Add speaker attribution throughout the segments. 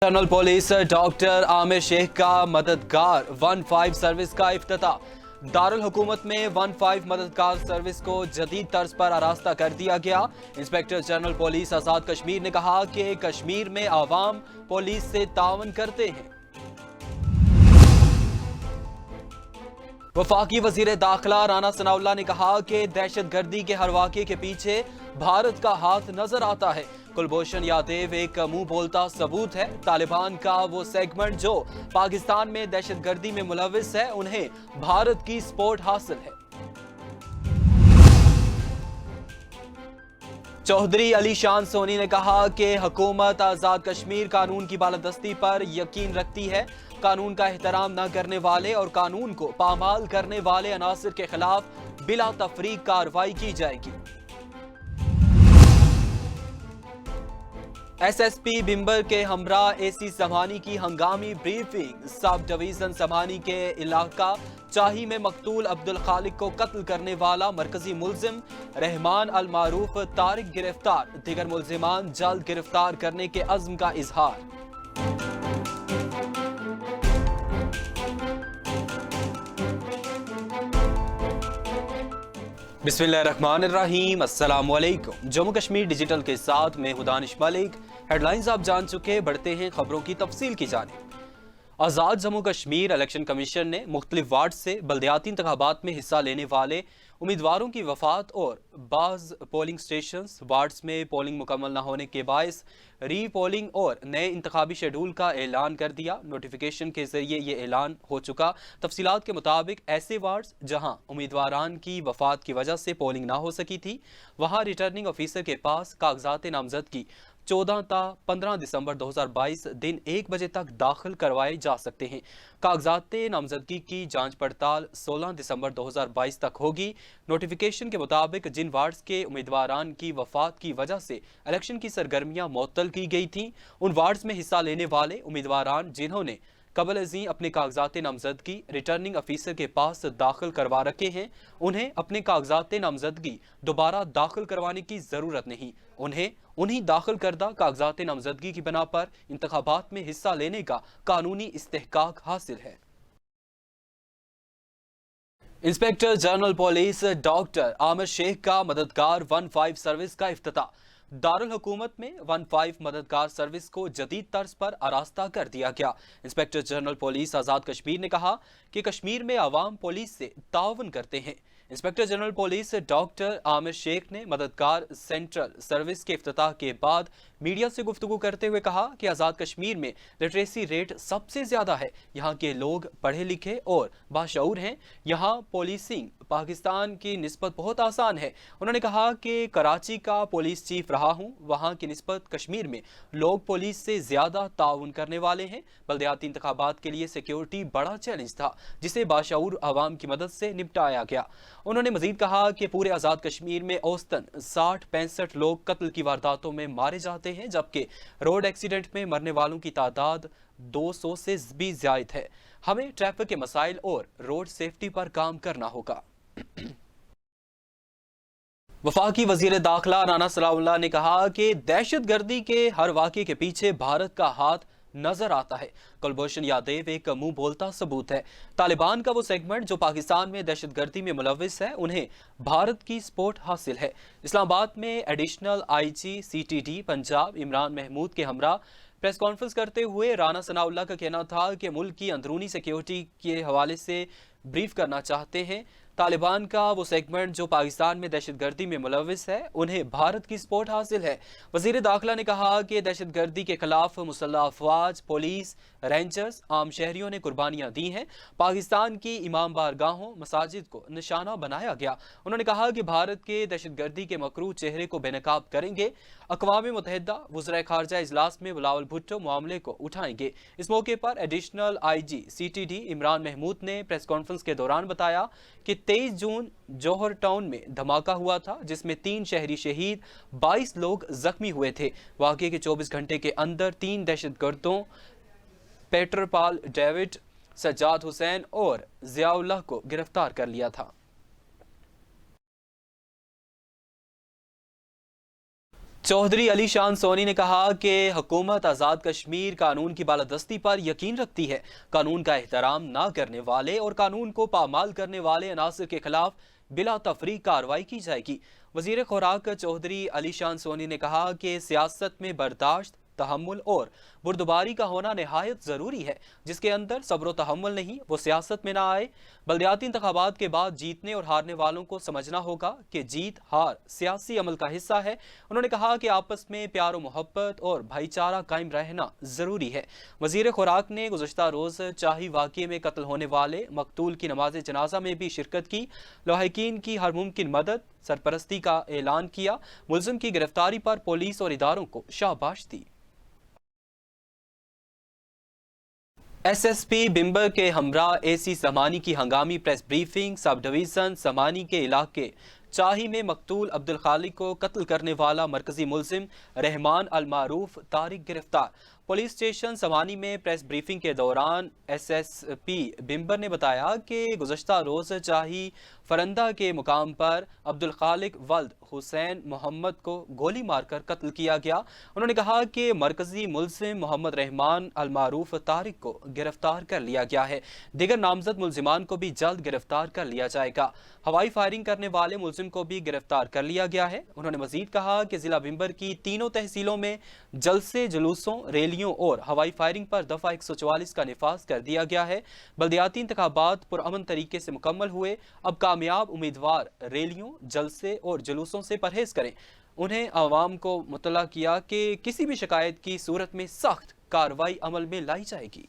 Speaker 1: General police doctor Amir Sheikh का मददगार 15 service का इफ्तिताह। दारुल हुकूमत में 15 मददगार सर्विस को जदीद तर्ज पर आरास्ता कर दिया गया। इंस्पेक्टर जनरल पुलिस आजाद कश्मीर ने कहा कि कश्मीर में आवाम पुलिस से तावन करते हैं। वफाकी वजीर दाखिला राना सनाउल्लाह ने कहा कि दहशतगर्दी के हर वाक़े के पीछे भारत का हाथ नजर आता है। कुलभूषण यादव एक मुंह बोलता सबूत है। तालिबान का वो सेगमेंट जो पाकिस्तान में दहशतगर्दी में मुलविस है, उन्हें भारत की सपोर्ट हासिल है। चौधरी अली शान सोनी ने कहा कि हुकूमत आजाद कश्मीर कानून की बालादस्ती पर यकीन रखती है। कानून का एहतराम न करने वाले और कानून को पामाल करने वाले अनासिर के खिलाफ बिला तफरीक कार्रवाई की जाएगी। एसएसपी बिम्बर के हमरा एसी समानी की हंगामी ब्रीफिंग। सब डिवीजन समानी के इलाका चाही में मकतूल अब्दुल खालिक को कत्ल करने वाला मरकजी मुल्जिम रहमान अल मारूफ तारिक गिरफ्तार। दीगर मुल्जिमान जल्द गिरफ्तार करने के अज़्म का इजहार। बिस्मिल्लाहिर्रहमानिर्रहीम, अस्सलाम वालेकुम। जम्मू कश्मीर डिजिटल के साथ मैं हूं दानिश मलिक। हेडलाइंस आप जान चुके, बढ़ते हैं खबरों की तफसील की जानिब। आज़ाद जम्मू कश्मीर इलेक्शन कमीशन ने मुख्तलिफ वार्ड से बल्दियाती इंतखाबात में हिस्सा लेने वाले उम्मीदवारों की वफात और बाज़ पोलिंग स्टेशंस वार्ड्स में पोलिंग मुकम्मल न होने के बायस री पोलिंग और नए इंतखाबी शेड्यूल का ऐलान कर दिया। नोटिफिकेशन के जरिए ये ऐलान हो चुका। तफसीलात के मुताबिक ऐसे वार्ड्स जहां उम्मीदवारान की वफात की वजह से पोलिंग ना हो सकी थी, वहां रिटर्निंग ऑफिसर के पास कागजात नामजदगी 14 ता 15 दिसंबर 2022 दिन 1 बजे तक दाखिल करवाए जा सकते हैं। कागजात नामजदगी की जांच पड़ताल 16 दिसंबर 2022 तक होगी। नोटिफिकेशन के मुताबिक जिन वार्ड्स के उम्मीदवारान की वफात की वजह से इलेक्शन की सरगर्मियां मुअत्तल की गई थीं, उन वार्ड्स में हिस्सा लेने वाले उम्मीदवारान जिन्होंने कबल अज़ीं अपने कागजात नामजदगी रिटर्निंग अफीसर के पास दाखिल करवा रखे हैं, उन्हें अपने कागजात नामजदगी दोबारा दाखिल करवाने की ज़रूरत नहीं। उन्हें उन्हीं दाखिल करदा कागजात नामजदगी की बिना पर इंतखाबात में हिस्सा लेने का कानूनी इस्तेहकाक हासिल है। Inspector general police doctor Amir Sheikh का मददगार 15 सर्विस का इफ्तिताह। दारुल हुकूमत में 15 मददगार सर्विस को जदीद तर्ज पर आरास्ता कर दिया गया। इंस्पेक्टर जनरल पुलिस आजाद कश्मीर ने कहा कि कश्मीर में आवाम पुलिस से ताउन करते हैं। Inspector general police doctor Amir Sheikh ने मददगार सेंट्रल सर्विस के इफ्तिताह के बाद मीडिया से गुफ्तगू करते हुए कहा कि आज़ाद कश्मीर में लिटरेसी रेट सबसे ज़्यादा है। यहाँ के लोग पढ़े लिखे और बाशऊर हैं। यहाँ पुलिसिंग पाकिस्तान की निस्बत बहुत आसान है। उन्होंने कहा कि कराची का पुलिस चीफ रहा हूँ, वहाँ की निस्बत कश्मीर में लोग पुलिस से ज़्यादा ताउन करने वाले हैं। बल्दियाती इंतखाबात के लिए सिक्योरिटी बड़ा चैलेंज था, जिसे बाशऊर आवाम की मदद से निपटाया गया। उन्होंने मजीद कहा कि पूरे आज़ाद कश्मीर में औसतन 60-65 लोग कत्ल की वारदातों में मारे जाते हैं, जबकि रोड एक्सीडेंट में मरने वालों की तादाद 200 से भी ज्यादा है। हमें ट्रैफिक के मसाइल और रोड सेफ्टी पर काम करना होगा। वफाकी वजीर दाखिला राना सनाउल्लाह ने कहा कि दहशतगर्दी के हर वाक़े के पीछे भारत का हाथ नजर आता है। कुलभूषण यादव एक मुंह बोलता सबूत है। तालिबान का वो सेगमेंट जो पाकिस्तान में दहशतगर्दी में मुलविस है, उन्हें भारत की सपोर्ट हासिल है। इस्लामाबाद में additional IG CTD Punjab Imran Mahmood के हमरा प्रेस कॉन्फ्रेंस करते हुए राना सनाउल्लाह का कहना था कि मुल्क की अंदरूनी सिक्योरिटी के हवाले से ब्रीफ करना चाहते हैं। तालिबान का वो सेगमेंट जो पाकिस्तान में दहशतगर्दी में मुलविस है, उन्हें भारत की सपोर्ट हासिल है। वजीर दाखिला ने कहा कि दहशतगर्दी के खिलाफ मुसल्लह अफवाज, पुलिस, रेंजर्स, आम शहरियों ने कुर्बानियां दी हैं। पाकिस्तान की इमाम बारगाहों, मसाजिद को निशाना बनाया गया। उन्होंने कहा कि भारत के दहशतगर्दी के मकरूह चेहरे को बेनकाब करेंगे। अक़वाम मुत्तहिदा वज़ीर ख़ारजा इजलास में बिलावल भुट्टो मामले को उठाएंगे। इस मौके पर additional IG CTD Imran Mahmood ने प्रेस कॉन्फ्रेंस के दौरान बताया कि 23 जून जौहर टाउन में धमाका हुआ था, जिसमें 3 शहरी शहीद, 22 लोग जख्मी हुए थे। वाक़े के 24 घंटे के अंदर 3 दहशतगर्दों पेटरपाल डेविड, सज्जाद हुसैन और ज़ियाउल्लाह को गिरफ्तार कर लिया था। चौधरी अली शान सोनी ने कहा कि हुकूमत आज़ाद कश्मीर कानून की बालादस्ती पर यकीन रखती है। कानून का एहतराम ना करने वाले और कानून को पामाल करने वाले अनासर के खिलाफ बिला तफरीक कार्रवाई की जाएगी। वजीर खुराक चौधरी अली शान सोनी ने कहा कि सियासत में बर्दाश्त, तहम्मुल और बुर्दबारी का होना नहायत ज़रूरी है। जिसके अंदर सब्र व तहम्मुल नहीं, वो सियासत में ना आए। बल्दियाती इंतखाबात के बाद जीतने और हारने वालों को समझना होगा कि जीत हार सियासी अमल का हिस्सा है। उन्होंने कहा कि आपस में प्यार और मोहब्बत और भाईचारा कायम रहना ज़रूरी है। वज़ीर खुराक ने गुज़श्ता रोज़ चाही वाक़ये में कत्ल होने वाले मकतूल की नमाज जनाजा में भी शिरकत की। लाहिकीन की हर मुमकिन मदद सरपरस्ती का ऐलान किया। मुलजिम की गिरफ्तारी पर पुलिस और इदारों को शाबाश दी। एसएसपी बिम्बर के हमरा एसी समानी की हंगामी प्रेस ब्रीफिंग। सब डिवीज़न समानी के इलाके चाही में मकतूल अब्दुल खालिक को कत्ल करने वाला मरकजी मुलजिम रहमान अल मारूफ तारिक गिरफ्तार। पुलिस स्टेशन समानी में प्रेस ब्रीफिंग के दौरान एसएसपी बिम्बर ने बताया कि गुज़श्ता रोज़ चाही फरंदा के मुकाम पर अब्दुल खालिक वल्द हुसैन मोहम्मद को गोली मारकर कत्ल किया गया। उन्होंने कहा कि मरकजी मुलजिम मोहम्मद रहमान अल मारूफ तारिक को गिरफ्तार कर लिया गया है। दीगर नामजद मुलजिमान को भी जल्द गिरफ्तार कर लिया जाएगा। हवाई फायरिंग करने वाले मुलजिम को भी गिरफ्तार कर लिया गया है। उन्होंने मजीद कहा कि जिला बिम्बर की तीनों तहसीलों में जलसे, जुलूसों, रैलियों और हवाई फायरिंग पर दफा 144 का निफाज कर दिया गया है। बल्दियाती इंतखाबात पुरअमन तरीके से मुकम्मल हुए। अब कामयाब उम्मीदवार रैलियों, जलसे और जुलूसों से परहेज करें। उन्हें आवाम को मुतला किया कि किसी भी शिकायत की सूरत में सख्त कार्रवाई अमल में लाई जाएगी।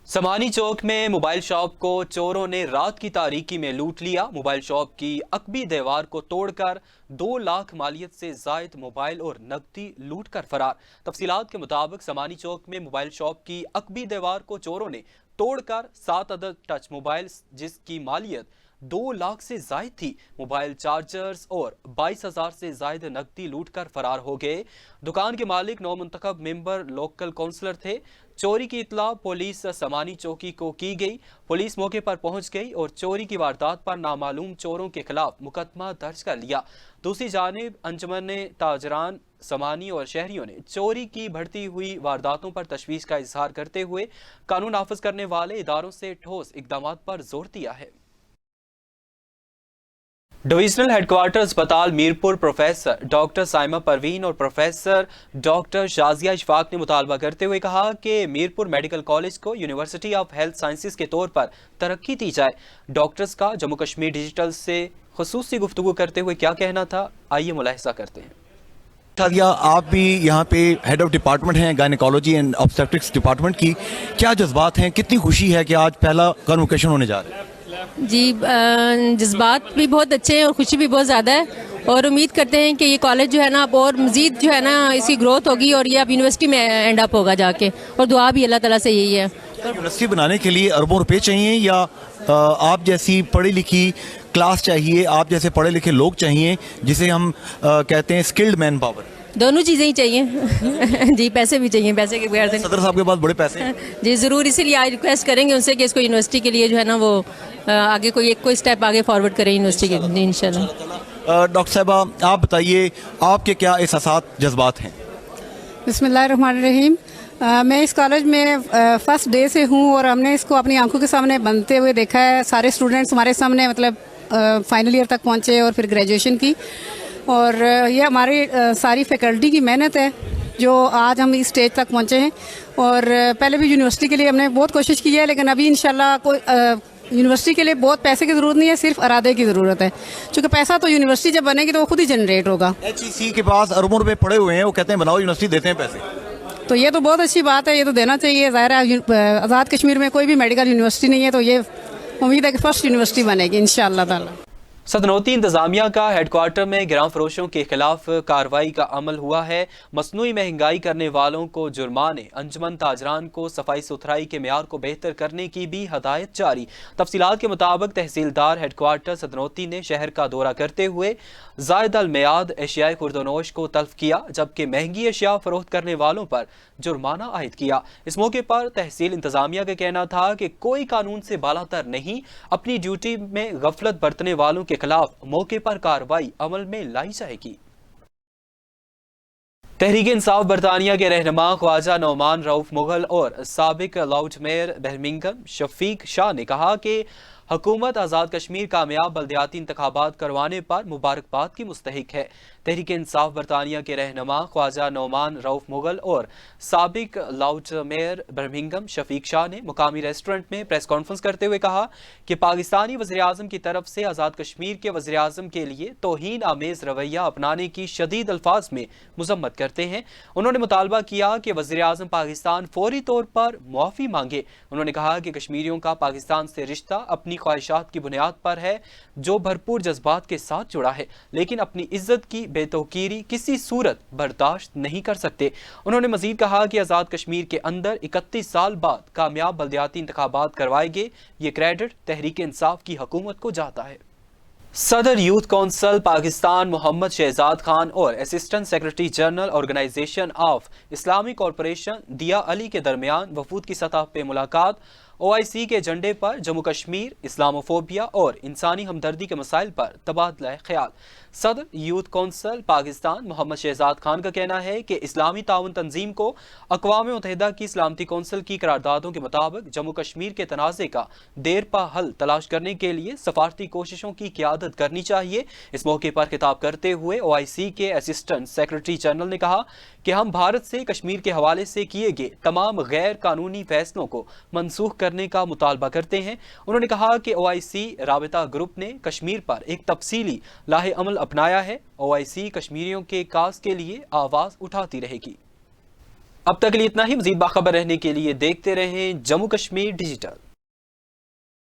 Speaker 1: समानी चौक में मोबाइल शॉप को चोरों ने रात की तारीकी में लूट लिया। मोबाइल शॉप की अकबी दीवार को तोड़कर 2 लाख मालियत से जायद मोबाइल और नकदी लूट कर फरार। तफसीलात के मुताबिक समानी चौक में मोबाइल शॉप की अकबी दीवार को चोरों ने तोड़कर 7 अदद टच मोबाइल जिसकी मालियत 2 लाख से जायद थी, मोबाइल चार्जर्स और 22,000 से जायद नकदी लूट कर फरार हो गए। दुकान के मालिक नौ मुंतखब मेंबर लोकल काउंसलर थे। चोरी की इत्तला पुलिस समानी चौकी को की गई। पुलिस मौके पर पहुंच गई और चोरी की वारदात पर नामालूम चोरों के खिलाफ मुकदमा दर्ज कर लिया। दूसरी जानिब अंजुमन ताजरान समानी और शहरियों ने चोरी की बढ़ती हुई वारदातों पर तशवीश का इजहार करते हुए कानून नाफिज करने वाले इदारों से ठोस इकदामात पर जोर दिया है। डिविजनल हेडक्वार्टर अस्पताल मीरपुर प्रोफेसर डॉक्टर साइमा परवीन और प्रोफेसर डॉक्टर शाजिया इशफाक ने मुतालबा करते हुए कहा कि मीरपुर मेडिकल कॉलेज को यूनिवर्सिटी ऑफ हेल्थ साइंसेज के तौर पर तरक्की दी जाए। डॉक्टर्स का जम्मू कश्मीर डिजिटल से खुसूसी गुफ्तगू करते हुए क्या कहना था, आइए मुलाहिजा करते हैं।
Speaker 2: शाजिया, आप भी यहाँ पे हेड ऑफ डिपार्टमेंट हैं गायनेकोलॉजी एंड ऑब्स्टेट्रिक्स डिपार्टमेंट की, क्या जज्बात हैं, कितनी खुशी है कि आज पहला कन्वोकेशन होने जा रहा है?
Speaker 3: जी, जज्बात भी बहुत अच्छे हैं और खुशी भी बहुत ज़्यादा है और उम्मीद करते हैं कि ये कॉलेज जो है ना अब और मज़ीद जो है ना इसकी ग्रोथ होगी और ये अब यूनिवर्सिटी में एंड अप होगा जाके, और दुआ भी अल्लाह ताला से यही है।
Speaker 2: यूनिवर्सिटी बनाने के लिए अरबों रुपए चाहिए या आप जैसी पढ़ी लिखी क्लास चाहिए, आप जैसे पढ़े लिखे लोग चाहिए जिसे हम कहते हैं स्किल्ड मैन पावर?
Speaker 3: दोनों चीज़ें ही चाहिए जी, पैसे भी चाहिए, पैसे के बगैर
Speaker 2: सदर साहब के पास बड़े पैसे हैं
Speaker 3: जी, ज़रूर, इसीलिए आज रिक्वेस्ट करेंगे उनसे कि इसको यूनिवर्सिटी के लिए जो है ना वो आगे कोई स्टेप आगे फॉरवर्ड करें यूनिवर्सिटी के लिए इंशाल्लाह।
Speaker 2: डॉक्टर साहबा, आप बताइए आपके क्या एहसासात जज्बात हैं?
Speaker 4: बिस्मिल्लाहिर्रहमानिर्रहीम। मैं इस कॉलेज में फर्स्ट डे से हूँ और हमने इसको अपनी आंखों के सामने बनते हुए देखा है। सारे स्टूडेंट्स हमारे सामने मतलब फाइनल ईयर तक पहुँचे और फिर ग्रेजुएशन की, और ये हमारी सारी फैकल्टी की मेहनत है जो आज हम इस स्टेज तक पहुँचे हैं। और पहले भी यूनिवर्सिटी के लिए हमने बहुत कोशिश की है, लेकिन अभी इंशाल्लाह कोई यूनिवर्सिटी के लिए बहुत पैसे की ज़रूरत नहीं है, सिर्फ इरादे की ज़रूरत है। क्योंकि पैसा तो यूनिवर्सिटी जब बनेगी तो वो खुद ही जनरेट होगा।
Speaker 2: HEC के पास अरबों रुपए पड़े हुए हैं, वो कहते हैं बनाओ यूनिवर्सिटी, देते हैं पैसे,
Speaker 4: तो ये तो बहुत अच्छी बात है, ये तो देना चाहिए। ज़ाहिर है आज़ाद कश्मीर में कोई भी मेडिकल यूनिवर्सिटी नहीं है, तो ये उम्मीद है कि फर्स्ट यूनिवर्सिटी बनेगी इंशाअल्लाह ताला।
Speaker 1: सदनौती इंतजामिया का हेडक्वार्टर में गिरां फरोशों के खिलाफ कार्रवाई का अमल हुआ है। मसनूई महंगाई करने वालों को जुर्माने, अंजुमन ताजरान को सफाई सुथराई के मेयार को बेहतर करने की भी हदायत जारी। तफसीलात के मुताबिक तहसीलदार हेडक्वार्टर सदनौती ने शहर का दौरा करते हुए जायद अल मियाद एशियाई खुर्दनोश को तल्फ किया, जबकि महंगी अशिया फरोख्त करने वालों पर जुर्माना आयद किया। इस मौके पर तहसील इंतजामिया का कहना था कि कोई कानून से बालातर नहीं, अपनी ड्यूटी में गफलत बरतने वालों के खिलाफ मौके पर कार्रवाई अमल में लाई जाएगी। तहरीक इंसाफ बरतानिया के रहनुमा ख्वाजा नौमान रऊफ मुगल और साबिक lord mayor Birmingham Shafiq Shah ने कहा कि हुकूमत आज़ाद कश्मीर कामयाब बल्दियाती इंतखाबात करवाने पर मुबारकबाद की मुस्तहिक है। तहरीक इंसाफ बरतानिया के रहनुमा ख्वाजा नौमान रऊफ मुगल और साबिक lord mayor Birmingham Shafiq Shah ने मुकामी रेस्टोरेंट में प्रेस कॉन्फ्रेंस करते हुए कहा कि पाकिस्तानी वज़ीर-ए-आज़म की तरफ से आज़ाद कश्मीर के वज़ीर-ए-आज़म के लिए तौहीन आमेज़ रवैया अपनाने की शदीद अल्फाज में मज़म्मत करते हैं। उन्होंने मुतालबा किया कि वज़ीर-ए-आज़म पाकिस्तान फौरी तौर पर मुआफ़ी मांगे। उन्होंने कहा कि कश्मीरियों का पाकिस्तान से रिश्ता अपनी ख्वाहिशात की बुनियाद पर है जो भरपूर जज्बात के साथ जुड़ा है, लेकिन अपनी इज्जत की बेतौकीरी किसी सूरत बर्दाश्त नहीं कर सकते। उन्होंने मजीद कहा कि आज़ाद कश्मीर के अंदर 31 साल बाद कामयाब बल्दियाती इंतखाबात करवाए गए, ये क्रेडिट तहरीक इंसाफ की हुकूमत को जाता है। सदर यूथ कौंसिल पाकिस्तान मोहम्मद शहजाद खान और assistant secretary general organisation of Islamic corporation Diya Ali के दरमियान वफूद की सतह पर मुलाकात। OIC के एजेंडे पर जम्मू कश्मीर, इस्लामोफोबिया और इंसानी हमदर्दी के मसाइल पर तबादला ख्याल। सदर यूथ कौंसिल पाकिस्तान मोहम्मद शहजाद खान का कहना है कि इस्लामी ताउन तंजीम को अक़वाम मुत्तहिदा की सलामती कौंसिल की करारदादों के मुताबिक जम्मू कश्मीर के तनाज़े का देर पा हल तलाश करने के लिए सफारती कोशिशों की क़ियादत करनी चाहिए। इस मौके पर खिताब करते हुए OIC के असिस्टेंट सेक्रेटरी जनरल ने कहा कि हम भारत से कश्मीर के हवाले से किए गए तमाम गैर कानूनी फैसलों को मनसूख करने का मुतालबा करते हैं। उन्होंने कहा कि OIC राबिता ग्रुप ने कश्मीर पर एक तफसीली लाहे अमल अपनाया है। OIC कश्मीरियों के काज के लिए आवाज उठाती रहेगी। अब तक के लिए इतना ही। मजीद बाखबर रहने के लिए देखते रहें जम्मू कश्मीर डिजिटल।